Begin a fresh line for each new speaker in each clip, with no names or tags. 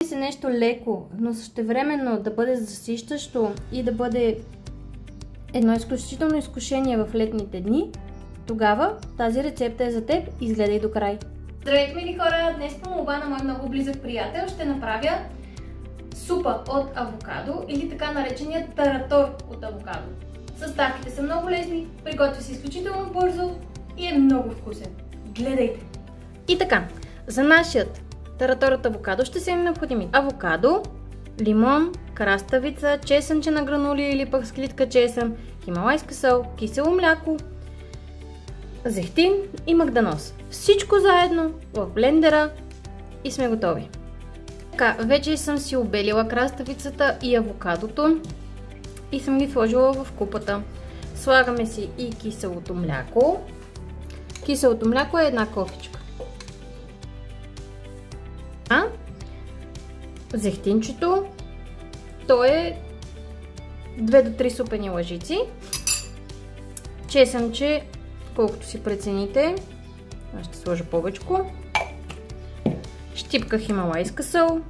се нещо леко, но същевременно да бъде засищащо и да бъде едно изключително изкушение в летните дни, тогава тази рецепта е за теб, изгледай до край. Здравейте, мили хора! Днес по молба на мой много близък приятел ще направя супа от авокадо или така наречения таратор от авокадо. Съставките са много лесни, приготвя се изключително бързо и е много вкусен. Гледайте! И така, за нашият таратор от авокадо ще са необходими авокадо, лимон, краставица, чесънче на гранули или пък склитка чесън, хималайска сол, кисело мляко, зехтин и магданоз. Всичко заедно в блендера и сме готови. Така, вече съм си обелила краставицата и авокадото и съм ги сложила в купата. Слагаме си и киселото мляко. Киселото мляко е една кофичка. Зехтинчето, то е 2 до 3 супени лъжици. Чесънче, колкото си прецените. Аз ще сложа повечко. Щипка хималайска сол.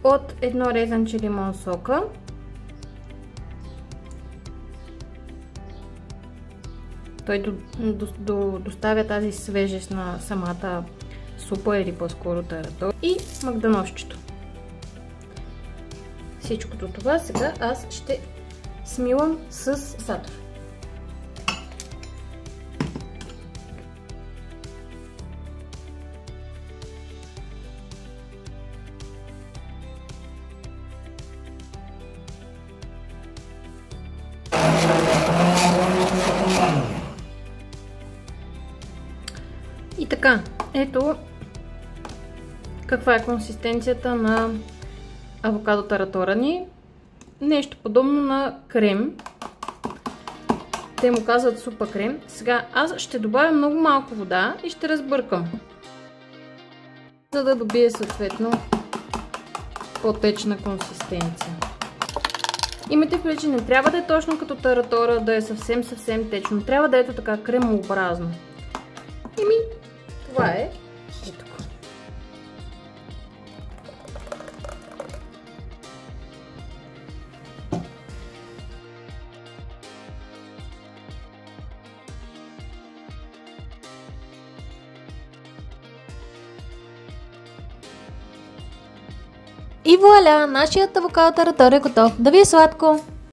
От едно резанче лимон сока. Той доставя тази свежест на самата супа или по-скоро таратор. И магданосчето. Всичкото това сега аз ще смилам с сатор. И така, ето каква е консистенцията на авокадо таратора ни. Нещо подобно на крем. Те му казват супа крем. Сега аз ще добавя много малко вода и ще разбъркам, за да добие съответно по-течна консистенция. Имайте предвид, че не трябва да е точно като таратора, да е съвсем течно. Трябва да е ето така кремообразно. Това е и тук.
И вуаля, нашият авокадо таратор е готов. Да ви е сладко!